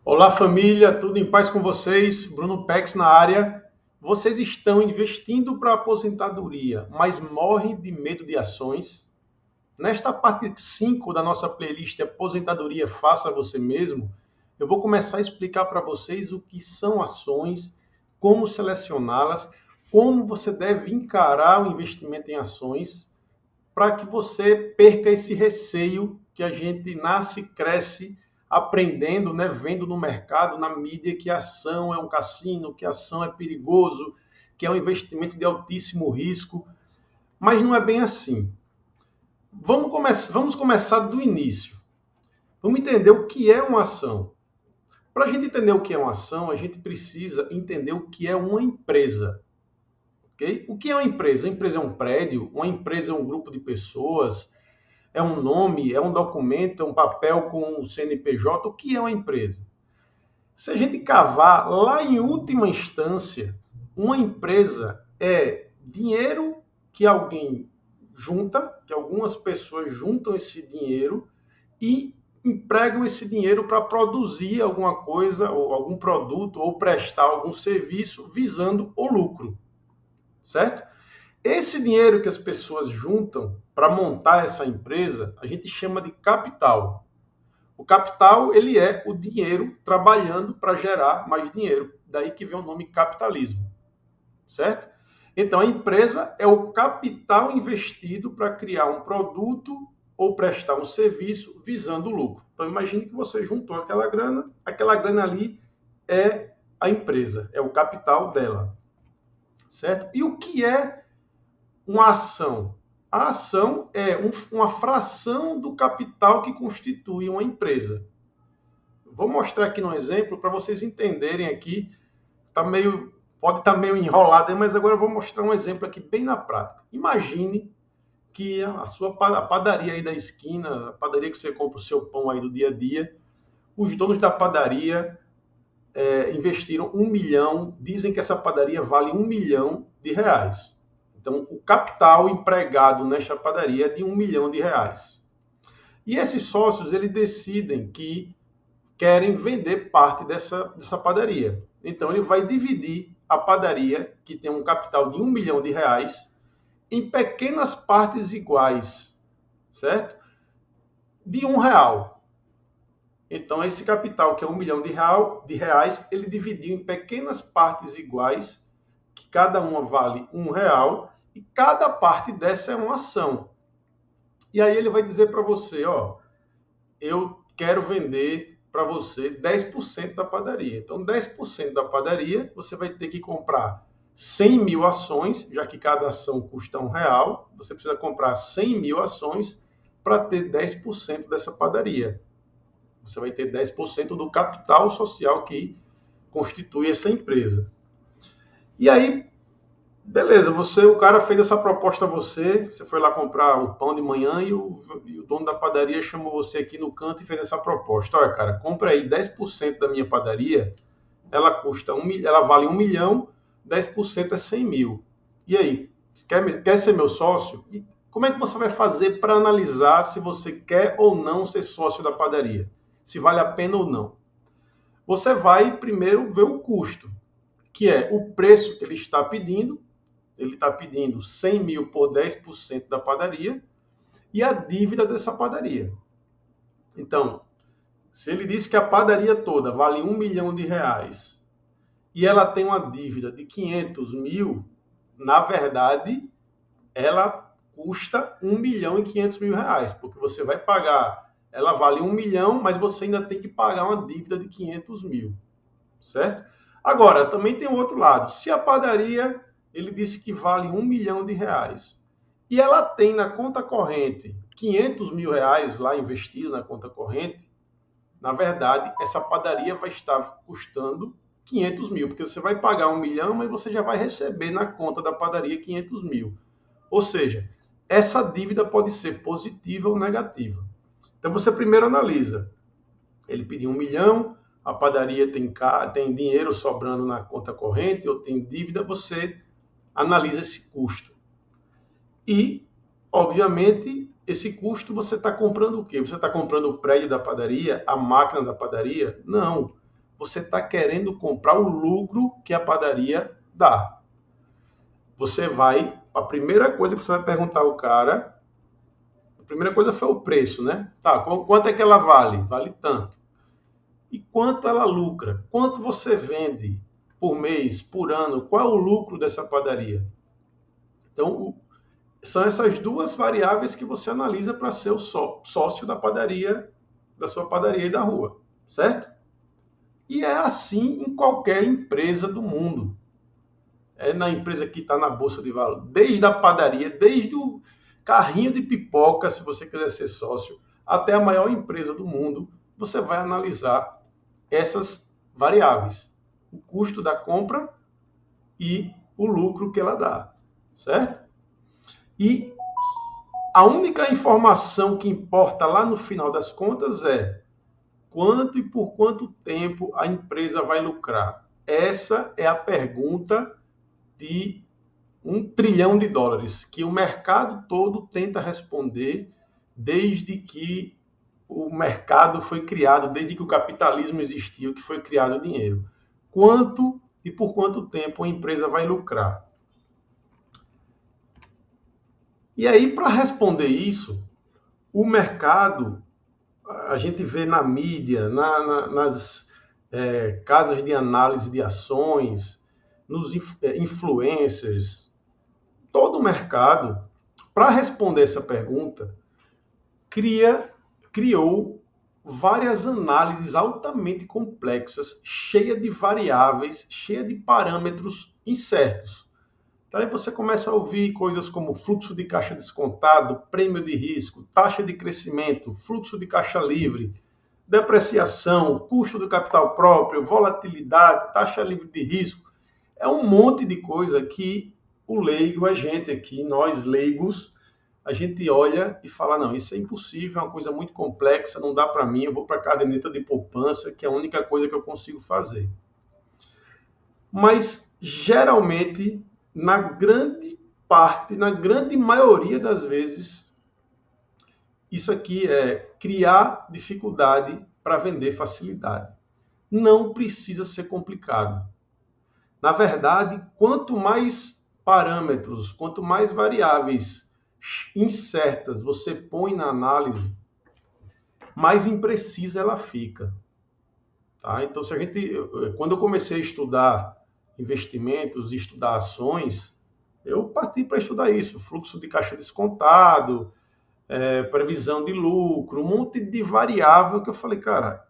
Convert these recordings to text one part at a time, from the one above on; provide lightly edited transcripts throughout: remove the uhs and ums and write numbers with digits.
Olá, família, tudo em paz com vocês? Bruno Pex na área. Vocês estão investindo para a aposentadoria, mas morrem de medo de ações? Nesta parte 5 da nossa playlist Aposentadoria Faça Você Mesmo, eu vou começar a explicar para vocês o que são ações, como selecioná-las, como você deve encarar o investimento em ações, para que você perca esse receio que a gente nasce, cresce aprendendo, né, vendo no mercado, na mídia, que a ação é um cassino, que a ação é perigoso, que é um investimento de altíssimo risco, mas não é bem assim. Vamos começar do início. Vamos entender o que é uma ação. Para a gente entender o que é uma ação, a gente precisa entender o que é uma empresa. Okay? O que é uma empresa? A empresa é um prédio, uma empresa é um grupo de pessoas, é um nome, é um documento, é um papel com o CNPJ. O que é uma empresa? Se a gente cavar lá em última instância, uma empresa é dinheiro que alguém junta, que algumas pessoas juntam esse dinheiro e empregam esse dinheiro para produzir alguma coisa, ou algum produto, ou prestar algum serviço visando o lucro, certo? Esse dinheiro que as pessoas juntam para montar essa empresa, a gente chama de capital. O capital, ele é o dinheiro trabalhando para gerar mais dinheiro. Daí que vem o nome capitalismo, certo? Então, a empresa é o capital investido para criar um produto ou prestar um serviço visando o lucro. Então, imagine que você juntou aquela grana ali é a empresa, é o capital dela, certo? E o que é uma ação? A ação é uma fração do capital que constitui uma empresa. Vou mostrar aqui no exemplo para vocês entenderem aqui. Pode estar meio enrolado, mas agora eu vou mostrar um exemplo aqui bem na prática. Imagine que a padaria aí da esquina, a padaria que você compra o seu pão aí do dia a dia, os donos da padaria investiram 1 milhão, dizem que essa padaria vale 1 milhão de reais. Então, o capital empregado nesta padaria é de 1 milhão de reais. E esses sócios, eles decidem que querem vender parte dessa padaria. Então, ele vai dividir a padaria, que tem um capital de 1 milhão de reais, em pequenas partes iguais, certo? De R$ 1. Então, esse capital, que é 1 milhão de reais, ele dividiu em pequenas partes iguais, que cada uma vale R$ 1, e cada parte dessa é uma ação. E aí ele vai dizer para você, ó, eu quero vender para você 10% da padaria. Então, 10% da padaria, você vai ter que comprar 100 mil ações, já que cada ação custa R$ 1, você precisa comprar 100 mil ações para ter 10% dessa padaria. Você vai ter 10% do capital social que constitui essa empresa. E aí, beleza, o cara fez essa proposta a você foi lá comprar o pão de manhã e o dono da padaria chamou você aqui no canto e fez essa proposta. Olha, cara, compra aí 10% da minha padaria, ela vale 1 milhão, 10% é 100 mil. E aí, quer ser meu sócio? E como é que você vai fazer para analisar se você quer ou não ser sócio da padaria? Se vale a pena ou não? Você vai primeiro ver o custo, que é o preço que ele está pedindo. Ele está pedindo 100 mil por 10% da padaria e a dívida dessa padaria. Então, se ele diz que a padaria toda vale 1 milhão de reais e ela tem uma dívida de 500 mil, na verdade, ela custa 1 milhão e 500 mil reais, porque você vai pagar, ela vale 1 milhão, mas você ainda tem que pagar uma dívida de 500 mil, certo? Agora, também tem o outro lado. Se a padaria, ele disse que vale 1 milhão de reais, e ela tem na conta corrente 500 mil reais lá investido na conta corrente, na verdade, essa padaria vai estar custando 500 mil, porque você vai pagar 1 milhão, mas você já vai receber na conta da padaria 500 mil. Ou seja, essa dívida pode ser positiva ou negativa. Então, você primeiro analisa. Ele pediu 1 milhão, a padaria tem dinheiro sobrando na conta corrente ou tem dívida, você analisa esse custo. E, obviamente, esse custo você está comprando o quê? Você está comprando o prédio da padaria, a máquina da padaria? Não. você está querendo comprar o lucro que a padaria dá. Você vai, a primeira coisa que você vai perguntar ao cara, a primeira coisa foi o preço, né? Tá, quanto é que ela vale? Vale tanto. E quanto ela lucra? Quanto você vende por mês, por ano? Qual é o lucro dessa padaria? Então, são essas duas variáveis que você analisa para ser o sócio da padaria, da sua padaria e da rua, certo? E é assim em qualquer empresa do mundo. É na empresa que está na Bolsa de Valores, desde a padaria, desde o carrinho de pipoca, se você quiser ser sócio, até a maior empresa do mundo, você vai analisar essas variáveis. O custo da compra e o lucro que ela dá, certo? E a única informação que importa lá no final das contas é quanto e por quanto tempo a empresa vai lucrar. Essa é a pergunta de $1 trilhão que o mercado todo tenta responder desde que o mercado foi criado, desde que o capitalismo existiu, que foi criado o dinheiro. Quanto e por quanto tempo a empresa vai lucrar? E aí, para responder isso, o mercado, a gente vê na mídia, nas casas de análise de ações, nos influencers, todo o mercado, para responder essa pergunta, criou várias análises altamente complexas, cheias de variáveis, cheias de parâmetros incertos. Então, aí você começa a ouvir coisas como fluxo de caixa descontado, prêmio de risco, taxa de crescimento, fluxo de caixa livre, depreciação, custo do capital próprio, volatilidade, taxa livre de risco. É um monte de coisa que o leigo, a gente aqui, nós leigos, a gente olha e fala, não, isso é impossível, é uma coisa muito complexa, não dá para mim, eu vou para a caderneta de poupança, que é a única coisa que eu consigo fazer. Mas, geralmente, na grande parte, na grande maioria das vezes, isso aqui é criar dificuldade para vender facilidade. Não precisa ser complicado. Na verdade, quanto mais parâmetros, quanto mais variáveis incertas você põe na análise, mais imprecisa ela fica. Tá? Então, quando eu comecei a estudar investimentos, estudar ações, eu parti para estudar isso, fluxo de caixa descontado, previsão de lucro, um monte de variável que eu falei, cara,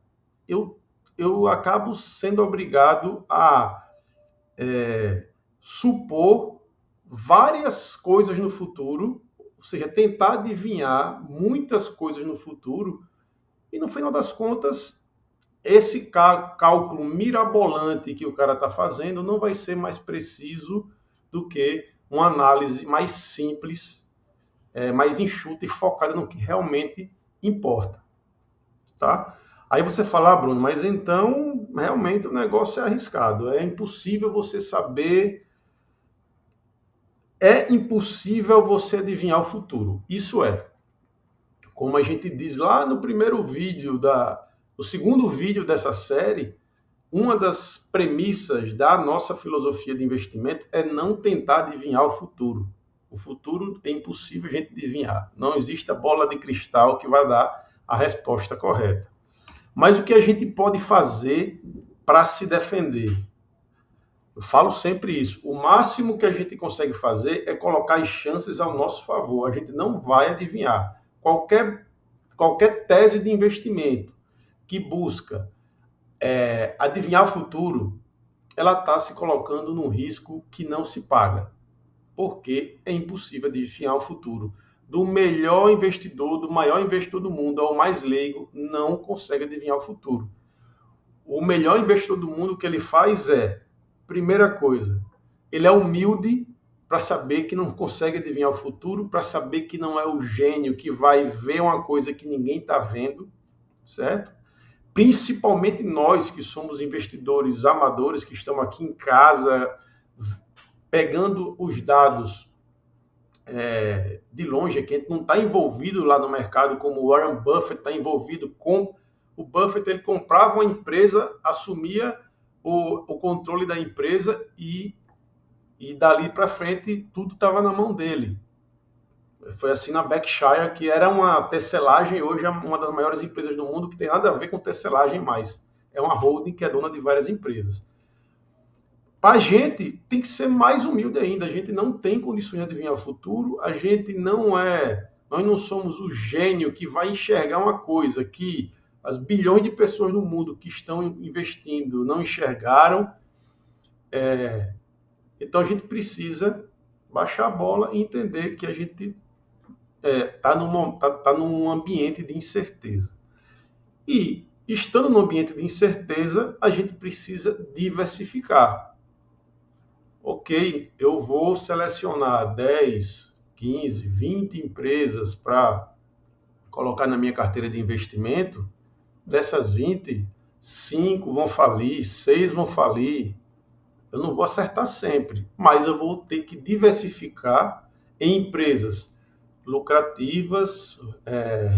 eu acabo sendo obrigado a supor várias coisas no futuro, ou seja, tentar adivinhar muitas coisas no futuro, e no final das contas, esse cálculo mirabolante que o cara está fazendo não vai ser mais preciso do que uma análise mais simples, mais enxuta e focada no que realmente importa. Tá? Aí você fala, Bruno, mas então realmente o negócio é arriscado, é impossível você saber, é impossível você adivinhar o futuro. Isso é, como a gente diz lá no primeiro vídeo, no segundo vídeo dessa série, uma das premissas da nossa filosofia de investimento é não tentar adivinhar o futuro. O futuro é impossível a gente adivinhar. Não existe a bola de cristal que vai dar a resposta correta. Mas o que a gente pode fazer para se defender? Eu falo sempre isso. O máximo que a gente consegue fazer é colocar as chances ao nosso favor. A gente não vai adivinhar. Qualquer tese de investimento que busca adivinhar o futuro, ela está se colocando num risco que não se paga. Porque é impossível adivinhar o futuro. Do melhor investidor, do maior investidor do mundo, ao mais leigo, não consegue adivinhar o futuro. O melhor investidor do mundo, o que ele faz primeira coisa, ele é humilde para saber que não consegue adivinhar o futuro, para saber que não é o gênio que vai ver uma coisa que ninguém está vendo, certo? Principalmente nós que somos investidores amadores, que estamos aqui em casa, pegando os dados de longe, que a gente não está envolvido lá no mercado, como o Warren Buffett está envolvido com O Buffett, ele comprava uma empresa, assumia o controle da empresa e dali para frente tudo estava na mão dele. Foi assim na Berkshire, que era uma tecelagem, hoje é uma das maiores empresas do mundo, que tem nada a ver com tecelagem mais. É uma holding que é dona de várias empresas. Para a gente, tem que ser mais humilde ainda. A gente não tem condições de adivinhar o futuro. A gente nós não somos o gênio que vai enxergar uma coisa que as bilhões de pessoas no mundo que estão investindo não enxergaram. Então a gente precisa baixar a bola e entender que a gente está num ambiente de incerteza. E, estando num ambiente de incerteza, a gente precisa diversificar. Ok, eu vou selecionar 10, 15, 20 empresas para colocar na minha carteira de investimento. Dessas 20, 5 vão falir, 6 vão falir. Eu não vou acertar sempre, mas eu vou ter que diversificar em empresas lucrativas,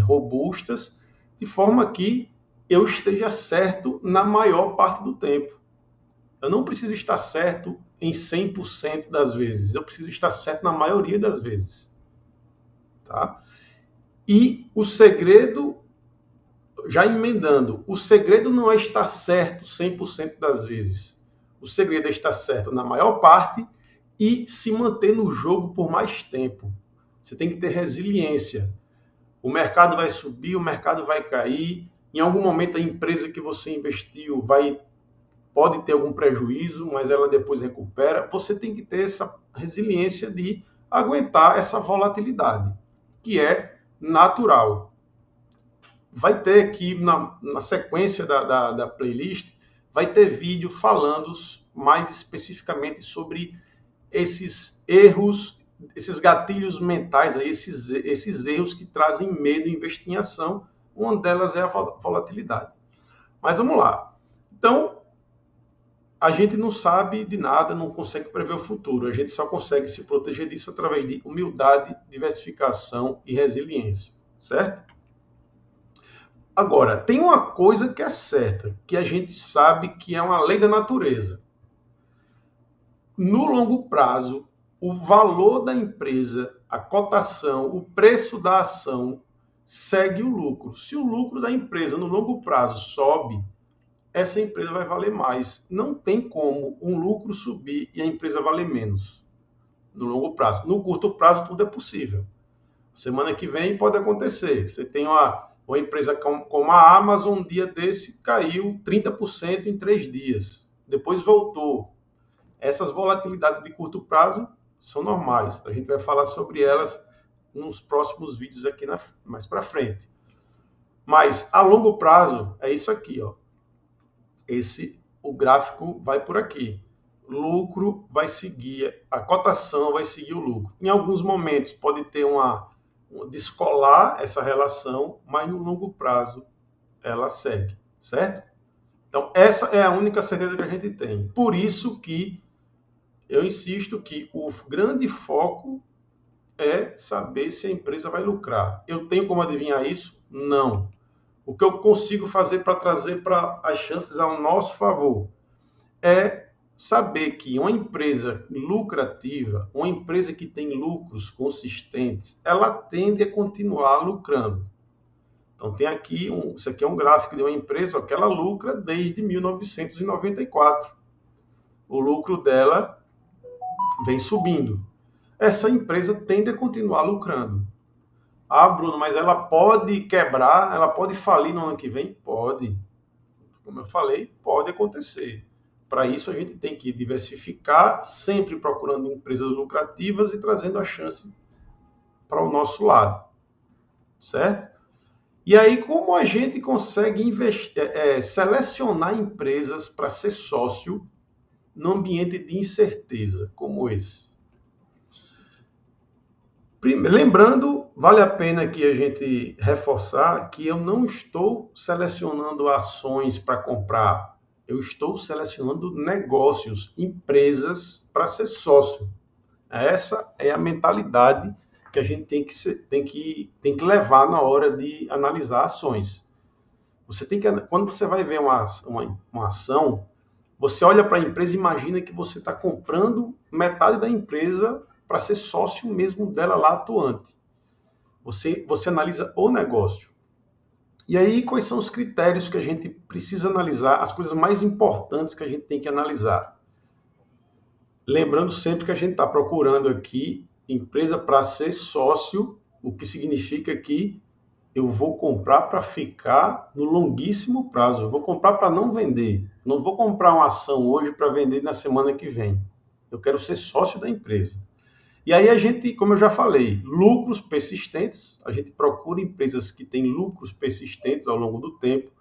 robustas, de forma que eu esteja certo na maior parte do tempo. Eu não preciso estar certo em 100% das vezes, eu preciso estar certo na maioria das vezes. Tá? E o segredo, já emendando, o segredo não é estar certo 100% das vezes. O segredo é estar certo na maior parte e se manter no jogo por mais tempo. Você tem que ter resiliência. O mercado vai subir, o mercado vai cair. Em algum momento a empresa que você investiu pode ter algum prejuízo, mas ela depois recupera. Você tem que ter essa resiliência de aguentar essa volatilidade, que é natural. Vai ter aqui na sequência da playlist, vai ter vídeo falando mais especificamente sobre esses erros, esses gatilhos mentais, esses erros que trazem medo em investir em ação. Uma delas é a volatilidade. Mas vamos lá. Então, a gente não sabe de nada, não consegue prever o futuro. A gente só consegue se proteger disso através de humildade, diversificação e resiliência, certo? Agora, tem uma coisa que é certa, que a gente sabe que é uma lei da natureza. No longo prazo, o valor da empresa, a cotação, o preço da ação segue o lucro. Se o lucro da empresa no longo prazo sobe, essa empresa vai valer mais. Não tem como um lucro subir e a empresa valer menos no longo prazo. No curto prazo, tudo é possível. Semana que vem pode acontecer. Você tem uma empresa como a Amazon, um dia desse caiu 30% em 3 dias. Depois voltou. Essas volatilidades de curto prazo são normais. A gente vai falar sobre elas nos próximos vídeos aqui mais para frente. Mas a longo prazo é isso aqui, ó. O gráfico vai por aqui. Lucro vai seguir, a cotação vai seguir o lucro. Em alguns momentos pode ter descolar essa relação, mas no longo prazo ela segue, certo? Então essa é a única certeza que a gente tem. Por isso que eu insisto que o grande foco é saber se a empresa vai lucrar. Eu tenho como adivinhar isso? Não. O que eu consigo fazer para trazer para as chances ao nosso favor é saber que uma empresa lucrativa, uma empresa que tem lucros consistentes, ela tende a continuar lucrando. Então tem aqui, isso aqui é um gráfico de uma empresa que ela lucra desde 1994. O lucro dela vem subindo. Essa empresa tende a continuar lucrando. Ah, Bruno, mas ela pode quebrar, ela pode falir no ano que vem? Pode. Como eu falei, pode acontecer. Para isso, a gente tem que diversificar, sempre procurando empresas lucrativas e trazendo a chance para o nosso lado. Certo? E aí, como a gente consegue selecionar empresas para ser sócio num ambiente de incerteza como esse? Lembrando, vale a pena aqui a gente reforçar que eu não estou selecionando ações para comprar, eu estou selecionando negócios, empresas para ser sócio. Essa é a mentalidade que a gente tem que levar na hora de analisar ações. Você tem que, quando você vai ver uma ação, você olha para a empresa e imagina que você está comprando metade da empresa para ser sócio mesmo dela lá atuante. Você analisa o negócio. E aí, quais são os critérios que a gente precisa analisar, as coisas mais importantes que a gente tem que analisar? Lembrando sempre que a gente está procurando aqui empresa para ser sócio, o que significa que eu vou comprar para ficar no longuíssimo prazo. Eu vou comprar para não vender. Não vou comprar uma ação hoje para vender na semana que vem. Eu quero ser sócio da empresa. E aí a gente, como eu já falei, lucros persistentes. A gente procura empresas que têm lucros persistentes ao longo do tempo.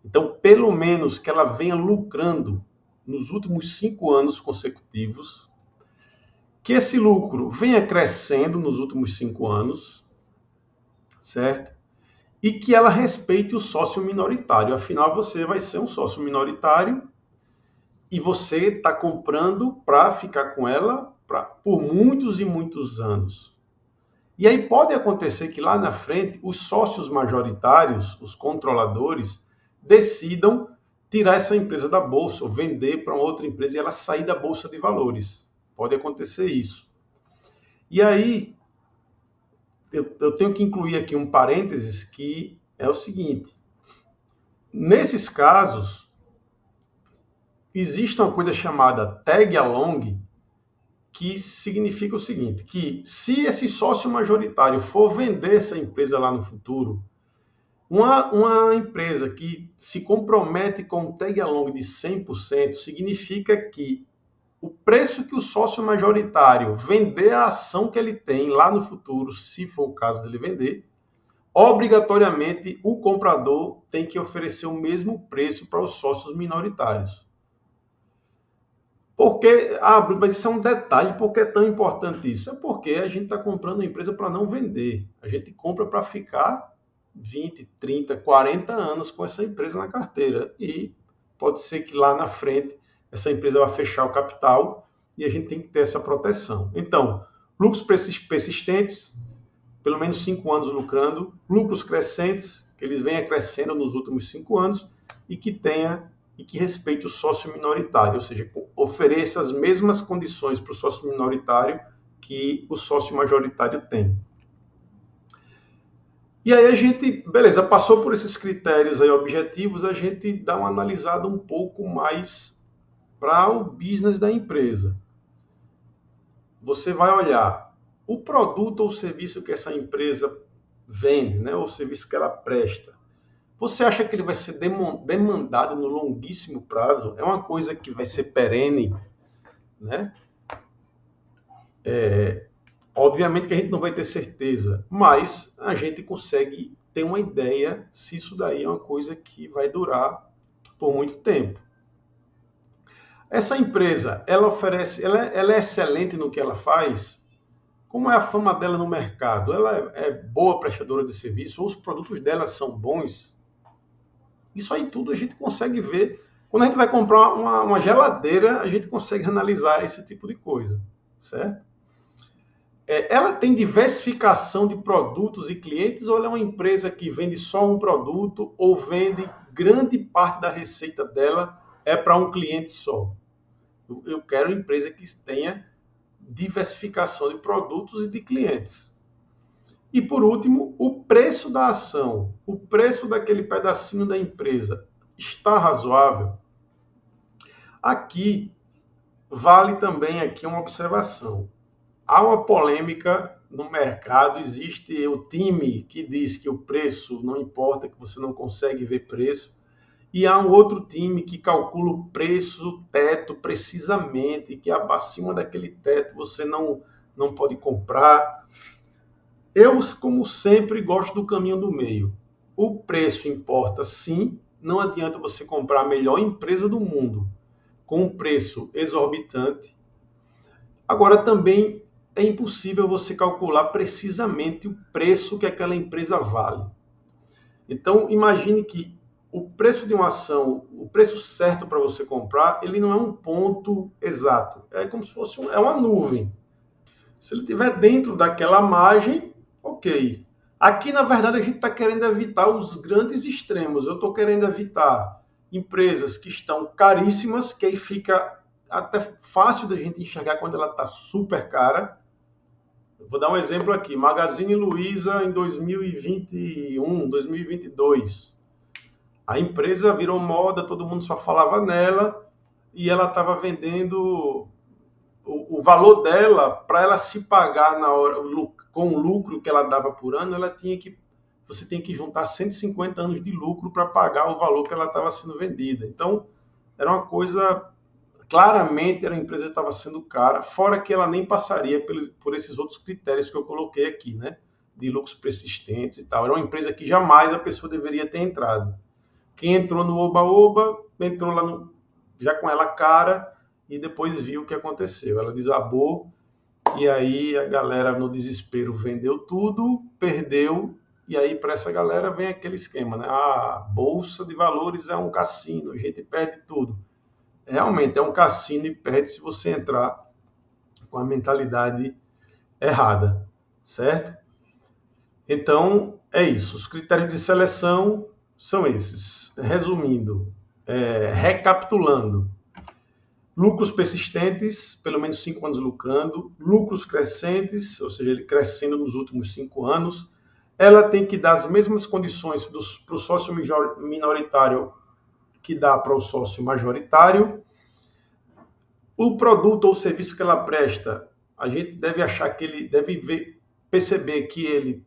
Então, pelo menos que ela venha lucrando nos últimos 5 anos consecutivos. Que esse lucro venha crescendo nos últimos 5 anos, certo? E que ela respeite o sócio minoritário. Afinal, você vai ser um sócio minoritário e você está comprando para ficar com ela por muitos e muitos anos. E aí pode acontecer que lá na frente os sócios majoritários, os controladores, decidam tirar essa empresa da bolsa ou vender para uma outra empresa e ela sair da bolsa de valores. Pode acontecer isso. E aí eu tenho que incluir aqui um parênteses que é o seguinte. Nesses casos, existe uma coisa chamada tag along, que significa o seguinte, que se esse sócio majoritário for vender essa empresa lá no futuro, uma empresa que se compromete com um tag along de 100%, significa que o preço que o sócio majoritário vender a ação que ele tem lá no futuro, se for o caso dele vender, obrigatoriamente o comprador tem que oferecer o mesmo preço para os sócios minoritários. Porque, Bruno, mas isso é um detalhe, por que é tão importante isso? É porque a gente está comprando a empresa para não vender. A gente compra para ficar 20, 30, 40 anos com essa empresa na carteira. E pode ser que lá na frente essa empresa vai fechar o capital e a gente tem que ter essa proteção. Então, lucros persistentes, pelo menos 5 anos lucrando, lucros crescentes, que eles venham crescendo nos últimos 5 anos e que respeite o sócio minoritário, ou seja, ofereça as mesmas condições para o sócio minoritário que o sócio majoritário tem. E aí a gente, beleza, passou por esses critérios aí objetivos, a gente dá uma analisada um pouco mais para o business da empresa. Você vai olhar o produto ou serviço que essa empresa vende, né, ou o serviço que ela presta. Você acha que ele vai ser demandado no longuíssimo prazo? É uma coisa que vai ser perene, né? Obviamente que a gente não vai ter certeza, mas a gente consegue ter uma ideia se isso daí é uma coisa que vai durar por muito tempo. Essa empresa, ela é excelente no que ela faz? Como é a fama dela no mercado? Ela é boa prestadora de serviço? Ou os produtos dela são bons? Isso aí tudo a gente consegue ver. Quando a gente vai comprar uma geladeira, a gente consegue analisar esse tipo de coisa, certo? Ela tem diversificação de produtos e clientes ou ela é uma empresa que vende só um produto ou vende grande parte da receita dela para um cliente só? Eu quero uma empresa que tenha diversificação de produtos e de clientes. E, por último, o preço da ação, o preço daquele pedacinho da empresa está razoável? Aqui, vale também aqui uma observação. Há uma polêmica no mercado, existe o time que diz que o preço não importa, que você não consegue ver preço, e há um outro time que calcula o preço teto precisamente, que acima daquele teto você não pode comprar. Eu, como sempre, gosto do caminho do meio. O preço importa sim, não adianta você comprar a melhor empresa do mundo com um preço exorbitante. Agora, também é impossível você calcular precisamente o preço que aquela empresa vale. Então, imagine que o preço de uma ação, o preço certo para você comprar, ele não é um ponto exato. É como se fosse uma nuvem. Se ele estiver dentro daquela margem, ok. Aqui, na verdade, a gente está querendo evitar os grandes extremos. Eu estou querendo evitar empresas que estão caríssimas, que aí fica até fácil da gente enxergar quando ela está super cara. Vou dar um exemplo aqui. Magazine Luiza em 2021, 2022. A empresa virou moda, todo mundo só falava nela e ela estava vendendo o valor dela, para ela se pagar na hora, com o lucro que ela dava por ano, você tem que juntar 150 anos de lucro para pagar o valor que ela estava sendo vendida. Então, era uma coisa, claramente era uma empresa que estava sendo cara, fora que ela nem passaria por esses outros critérios que eu coloquei aqui, né? De lucros persistentes e tal. Era uma empresa que jamais a pessoa deveria ter entrado. Quem entrou no Oba-Oba, entrou lá já com ela cara, e depois viu o que aconteceu. Ela desabou, e aí a galera, no desespero, vendeu tudo, perdeu, e aí para essa galera vem aquele esquema, né? A Bolsa de Valores é um cassino, a gente perde tudo. Realmente é um cassino e perde se você entrar com a mentalidade errada, certo? Então, é isso. Os critérios de seleção são esses. Resumindo, recapitulando, lucros persistentes, pelo menos 5 anos lucrando, lucros crescentes, ou seja, ele crescendo nos últimos 5 anos, ela tem que dar as mesmas condições para o sócio minoritário que dá para o sócio majoritário. O produto ou serviço que ela presta, a gente deve achar que ele deve perceber que ele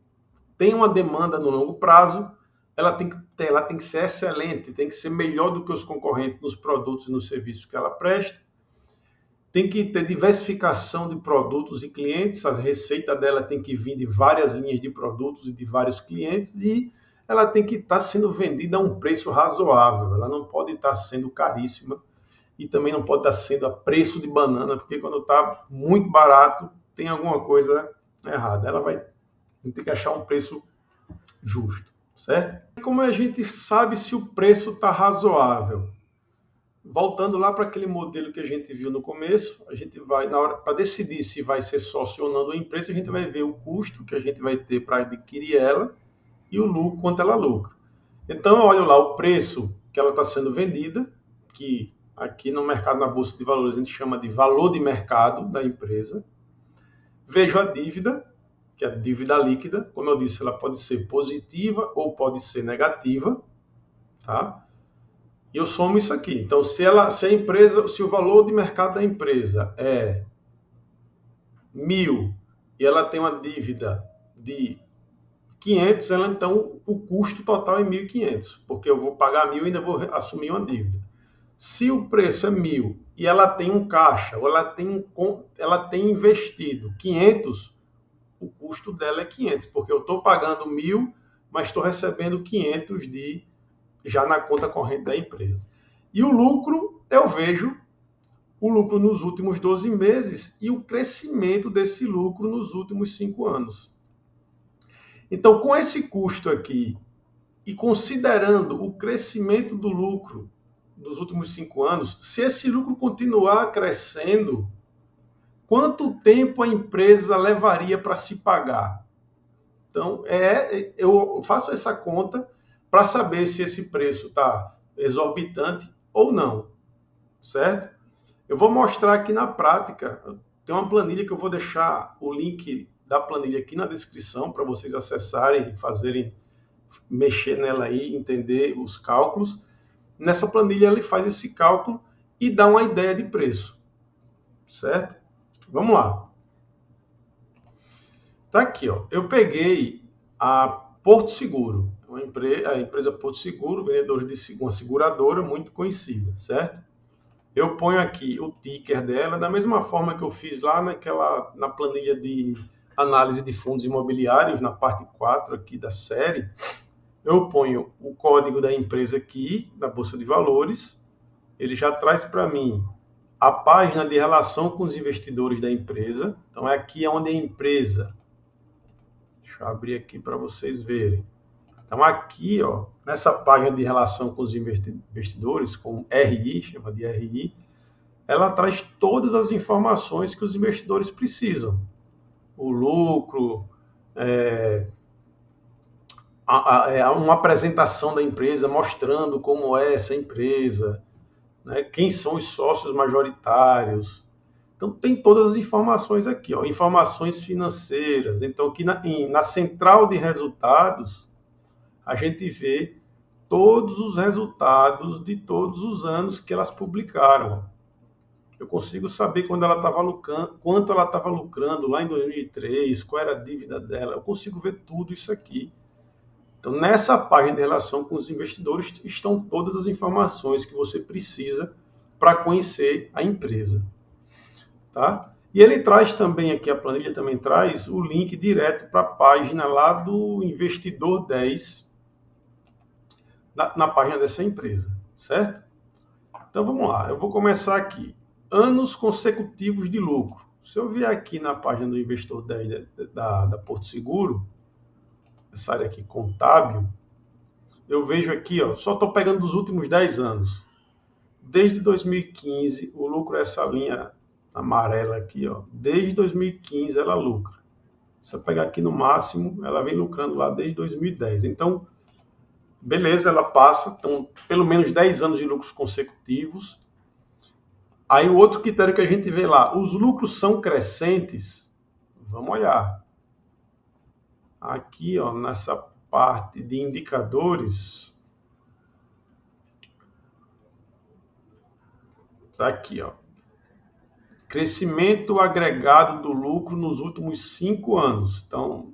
tem uma demanda no longo prazo, ela tem que ser excelente, tem que ser melhor do que os concorrentes nos produtos e nos serviços que ela presta. Tem que ter diversificação de produtos e clientes, a receita dela tem que vir de várias linhas de produtos e de vários clientes, e ela tem que estar sendo vendida a um preço razoável, ela não pode estar sendo caríssima e também não pode estar sendo a preço de banana, porque quando está muito barato tem alguma coisa errada, ela vai ter que achar um preço justo, certo? Como a gente sabe se o preço está razoável? Voltando lá para aquele modelo que a gente viu no começo, a gente vai, na hora, para decidir se vai ser sócio ou não da empresa, a gente vai ver o custo que a gente vai ter para adquirir ela e o lucro, quanto ela lucra. Então, eu olho lá o preço que ela está sendo vendida, que aqui no mercado, na Bolsa de Valores, a gente chama de valor de mercado da empresa. Vejo a dívida, que é a dívida líquida. Como eu disse, ela pode ser positiva ou pode ser negativa, tá? E eu somo isso aqui. Então, se o valor de mercado da empresa é 1.000 e ela tem uma dívida de 500, então o custo total é 1.500, porque eu vou pagar 1.000 e ainda vou assumir uma dívida. Se o preço é 1.000 e ela tem um caixa, ou ela tem investido 500, o custo dela é 500, porque eu estou pagando 1.000, mas estou recebendo 500 já na conta corrente da empresa. E o lucro, eu vejo o lucro nos últimos 12 meses e o crescimento desse lucro nos últimos 5 anos. Então, com esse custo aqui, e considerando o crescimento do lucro dos últimos 5 anos, se esse lucro continuar crescendo, quanto tempo a empresa levaria para se pagar? Então, eu faço essa conta para saber se esse preço está exorbitante ou não, certo? Eu vou mostrar aqui na prática, tem uma planilha que eu vou deixar o link da planilha aqui na descrição para vocês acessarem, mexer nela aí, entender os cálculos. Nessa planilha ele faz esse cálculo e dá uma ideia de preço, certo? Vamos lá. Tá aqui, ó. Eu peguei a Porto Seguro, a empresa Porto Seguro, vendedora de uma seguradora muito conhecida, certo? Eu ponho aqui o ticker dela, da mesma forma que eu fiz lá na planilha de análise de fundos imobiliários, na parte 4 aqui da série. Eu ponho o código da empresa aqui, da Bolsa de Valores, ele já traz para mim a página de relação com os investidores da empresa. Então, é aqui onde a empresa... Deixa eu abrir aqui para vocês verem. Então, aqui, ó, nessa página de relação com os investidores, com RI, chama de RI, ela traz todas as informações que os investidores precisam. O lucro, uma apresentação da empresa mostrando como é essa empresa, né? Quem são os sócios majoritários. Então, tem todas as informações aqui, ó, informações financeiras. Então, aqui na central de resultados, a gente vê todos os resultados de todos os anos que elas publicaram. Eu consigo saber quando ela estava lucrando, quanto ela estava lucrando lá em 2003, qual era a dívida dela. Eu consigo ver tudo isso aqui. Então, nessa página de relação com os investidores estão todas as informações que você precisa para conhecer a empresa. Tá? E ele traz também aqui, a planilha também traz o link direto para a página lá do Investidor 10, na página dessa empresa, certo? Então vamos lá, eu vou começar aqui. Anos consecutivos de lucro. Se eu vier aqui na página do Investidor 10 da Porto Seguro, essa área aqui contábil, eu vejo aqui, ó, só estou pegando dos últimos 10 anos. Desde 2015, o lucro é essa linha amarela aqui, ó. Desde 2015 ela lucra. Se eu pegar aqui no máximo, ela vem lucrando lá desde 2010. Então, beleza, ela passa, então, pelo menos 10 anos de lucros consecutivos. Aí o outro critério que a gente vê lá, os lucros são crescentes. Vamos olhar. Aqui, ó, nessa parte de indicadores, tá aqui, ó. Crescimento agregado do lucro nos últimos 5 anos. Então,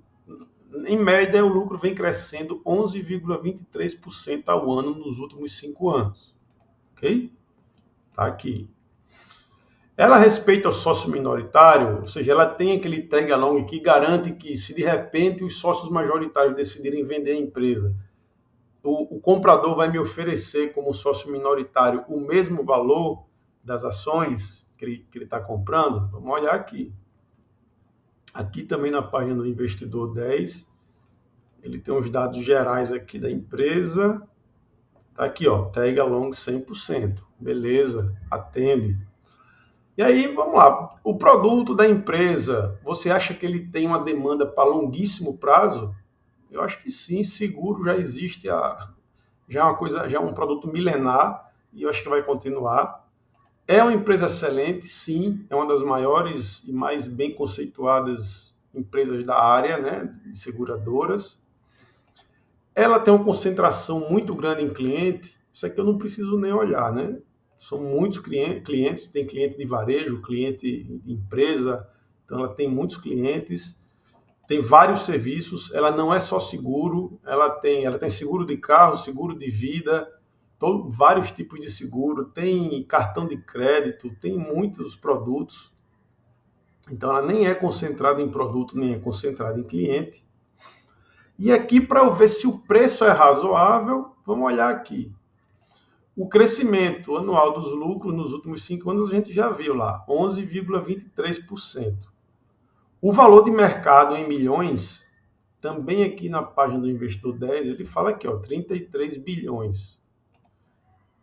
em média, o lucro vem crescendo 11,23% ao ano nos últimos 5 anos. Ok? Tá aqui. Ela respeita o sócio minoritário, ou seja, ela tem aquele tag along que garante que, se de repente os sócios majoritários decidirem vender a empresa, o comprador vai me oferecer como sócio minoritário o mesmo valor das ações que ele está comprando. Vamos olhar aqui. Aqui também na página do Investidor 10, ele tem os dados gerais aqui da empresa. Tá aqui, ó, tag along 100%. Beleza, atende. E aí, vamos lá. O produto da empresa, você acha que ele tem uma demanda para longuíssimo prazo? Eu acho que sim, seguro já existe, já é uma coisa, já é um produto milenar e eu acho que vai continuar. É uma empresa excelente, sim, é uma das maiores e mais bem conceituadas empresas da área, né, de seguradoras. Ela tem uma concentração muito grande em cliente, isso aqui eu não preciso nem olhar, né? São muitos clientes, tem cliente de varejo, cliente de empresa, então ela tem muitos clientes, tem vários serviços, ela não é só seguro, ela tem seguro de carro, seguro de vida, vários tipos de seguro, tem cartão de crédito, tem muitos produtos, então ela nem é concentrada em produto, nem é concentrada em cliente. E aqui, para eu ver se o preço é razoável, vamos olhar aqui. O crescimento anual dos lucros nos últimos 5 anos a gente já viu lá, 11,23%. O valor de mercado em milhões, também aqui na página do Investidor 10, ele fala aqui, ó, 33 bilhões.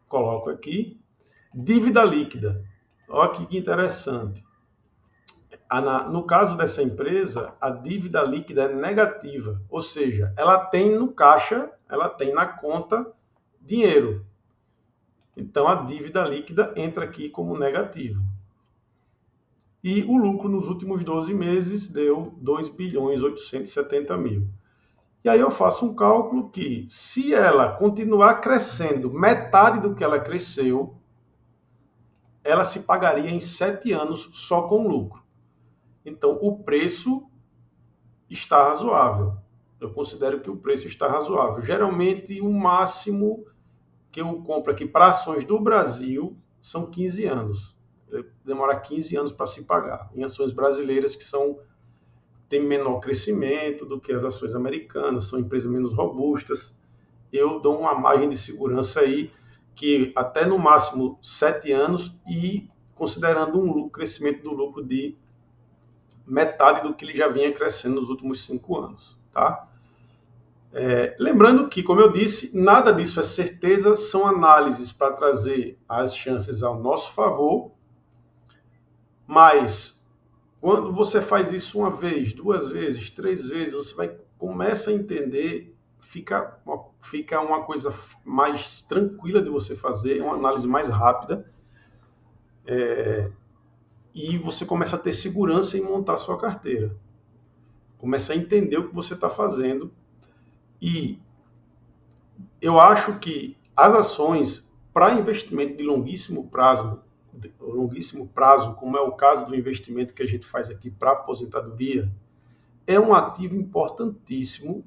Coloco aqui. Dívida líquida. Olha que interessante. No caso dessa empresa, a dívida líquida é negativa, ou seja, ela tem no caixa, ela tem na conta dinheiro. Então, a dívida líquida entra aqui como negativa. E o lucro nos últimos 12 meses deu 2 bilhões 870 mil. E aí eu faço um cálculo que, se ela continuar crescendo metade do que ela cresceu, ela se pagaria em 7 anos só com lucro. Então, o preço está razoável. Eu considero que o preço está razoável. Geralmente, o máximo que eu compro aqui para ações do Brasil são 15 anos. Demora 15 anos para se pagar. Em ações brasileiras que têm menor crescimento do que as ações americanas, são empresas menos robustas, eu dou uma margem de segurança aí que até no máximo 7 anos e considerando um crescimento do lucro de metade do que ele já vinha crescendo nos últimos 5 anos, tá? Lembrando que, como eu disse, nada disso é certeza, são análises para trazer as chances ao nosso favor, mas quando você faz isso uma vez, 2 vezes, 3 vezes, você começa a entender fica uma coisa mais tranquila de você fazer, uma análise mais rápida, e você começa a ter segurança em montar a sua carteira. Começa a entender o que você está fazendo. E eu acho que as ações para investimento de longuíssimo prazo, como é o caso do investimento que a gente faz aqui para aposentadoria, é um ativo importantíssimo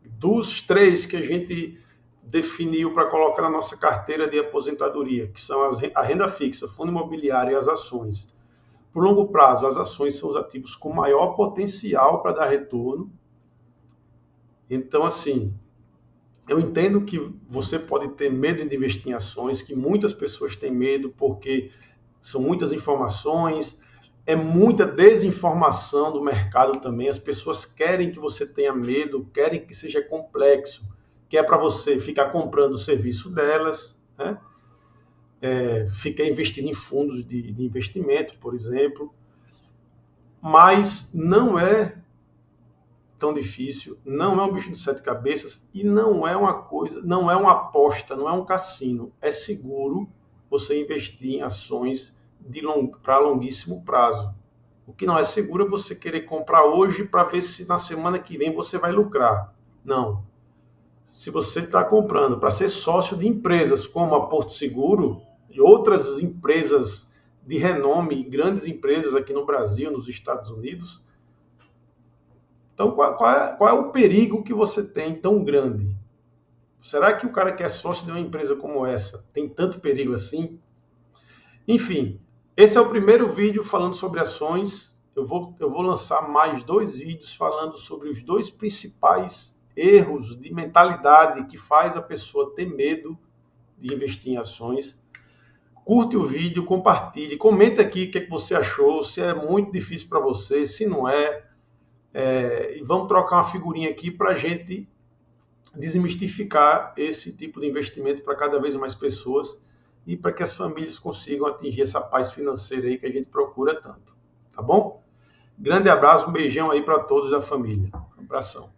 dos 3 que a gente definiu para colocar na nossa carteira de aposentadoria, que são a renda fixa, fundo imobiliário e as ações. Por longo prazo, as ações são os ativos com maior potencial para dar retorno. Então, assim, eu entendo que você pode ter medo de investir em ações, que muitas pessoas têm medo porque são muitas informações, é muita desinformação do mercado também. As pessoas querem que você tenha medo, querem que seja complexo, que é para você ficar comprando o serviço delas, né? Ficar investindo em fundos de investimento, por exemplo. Mas não é tão difícil, não é um bicho de 7 cabeças e não é uma coisa, não é uma aposta, não é um cassino. É seguro você investir em ações para longuíssimo prazo. O que não é seguro é você querer comprar hoje para ver se na semana que vem você vai lucrar. Não. Se você está comprando para ser sócio de empresas como a Porto Seguro e outras empresas de renome, grandes empresas aqui no Brasil, nos Estados Unidos, então qual é o perigo que você tem tão grande? Será que o cara que é sócio de uma empresa como essa tem tanto perigo assim? Enfim, esse é o primeiro vídeo falando sobre ações. Eu vou lançar mais 2 vídeos falando sobre os 2 principais erros de mentalidade que faz a pessoa ter medo de investir em ações. Curte o vídeo, compartilhe, comenta aqui o que você achou, se é muito difícil para você, se não é. E vamos trocar uma figurinha aqui para a gente desmistificar esse tipo de investimento para cada vez mais pessoas e para que as famílias consigam atingir essa paz financeira aí que a gente procura tanto. Tá bom? Grande abraço, um beijão aí para todos da família. Um abração.